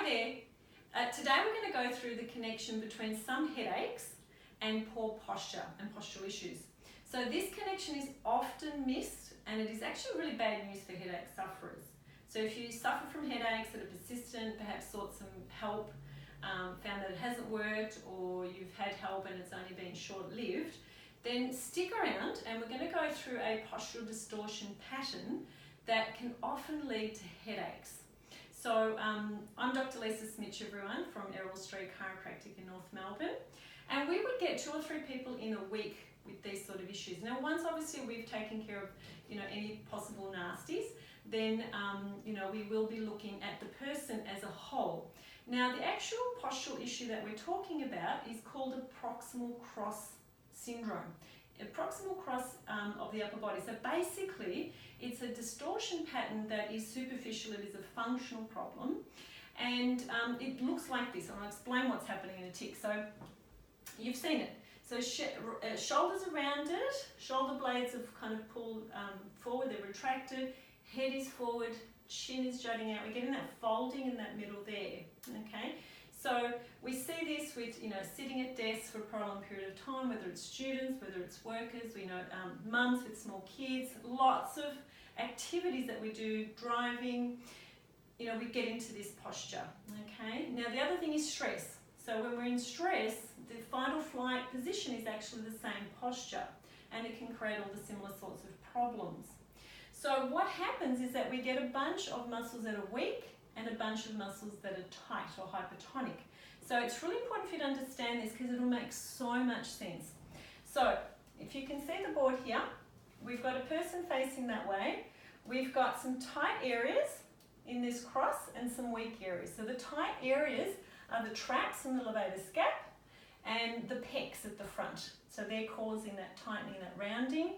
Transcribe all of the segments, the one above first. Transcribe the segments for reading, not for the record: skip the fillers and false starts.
there. Today we're going to go through the connection between some headaches and poor posture and postural issues. So this connection is often missed, and it is actually really bad news for headache sufferers. So if you suffer from headaches that are persistent, perhaps sought some help, found that it hasn't worked, or you've had help and it's only been short-lived, then stick around and we're going to go through a postural distortion pattern that can often lead to headaches. So I'm Dr. Lisa Smith, everyone, from Errol Chiropractic in North Melbourne, and we would get 2 or 3 people in a week with these sort of issues. Now, once obviously we've taken care of any possible nasties, then we will be looking at the person as a whole. Now, the actual postural issue that we're talking about is called a proximal cross syndrome. A proximal cross of the upper body. So basically, it's a distortion pattern that is superficial. It is a functional problem, and it looks like this. And I'll explain what's happening in a tick. So you've seen it. So shoulders are rounded, shoulder blades have kind of pulled forward, they're retracted, head is forward, chin is jutting out. We're getting that folding in that middle there, okay? So we see this with, sitting at desks for a prolonged period of time, whether it's students, whether it's workers, we know mums with small kids, lots of activities that we do, driving, we get into this posture, okay? Now the other thing is stress. So when we're in stress, the fight or flight position is actually the same posture, and it can create all the similar sorts of problems. So what happens is that we get a bunch of muscles that are weak and a bunch of muscles that are tight or hypertonic. So it's really important for you to understand this because it'll make so much sense. So if you can see the board here, we've got a person facing that way. We've got some tight areas in this cross and some weak areas. So the tight areas are the traps and the levator scap and the pecs at the front. So they're causing that tightening, that rounding.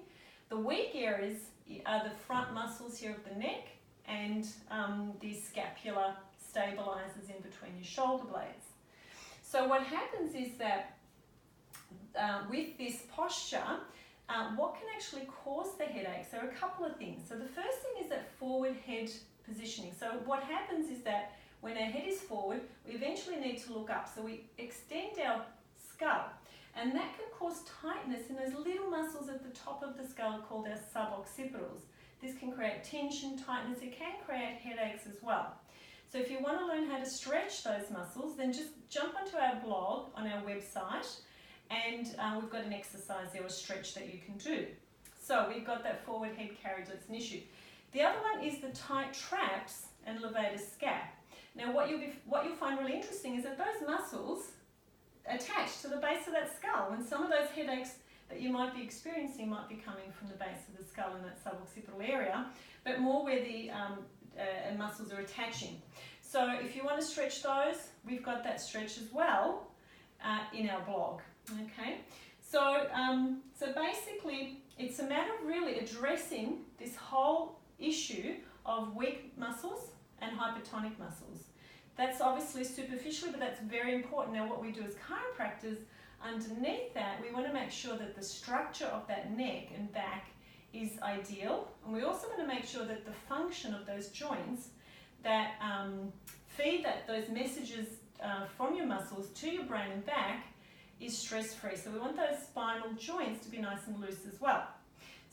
The weak areas are the front muscles here of the neck and the scapular stabilizers in between your shoulder blades. So what happens is that with this posture, what can actually cause the headaches? There are a couple of things. So the first thing is that forward head positioning. So what happens is that when our head is forward, we eventually need to look up. So we extend our skull, and that can cause tightness in those little muscles at the top of the skull called our suboccipitals. This can create tension, tightness. It can create headaches as well. So if you want to learn how to stretch those muscles, then just jump onto our blog on our website, and we've got an exercise there, a stretch that you can do. So we've got that forward head carriage, that's an issue. The other one is the tight traps and levator scap. Now what you'll find really interesting is that those muscles attach to the base of that skull, and some of those headaches that you might be experiencing might be coming from the base of the skull in that suboccipital area, but more where the muscles are attaching. So if you want to stretch those, we've got that stretch as well in our blog. Okay, so basically it's a matter of really addressing this whole issue of weak muscles and hypertonic muscles. That's obviously superficially, but that's very important. Now what we do as chiropractors, underneath that, we want to make sure that the structure of that neck and back is ideal, and we also want to make sure that the function of those joints that feed those messages from your muscles to your brain and back is stress-free. So we want those spinal joints to be nice and loose as well.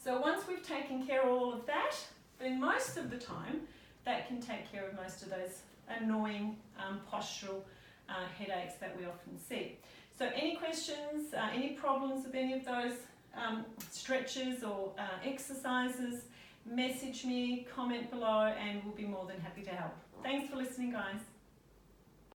So once we've taken care of all of that, then most of the time that can take care of most of those annoying postural headaches that we often see. So any questions, any problems with any of those stretches or exercises, message me, comment below, and we'll be more than happy to help. Thanks for listening, guys.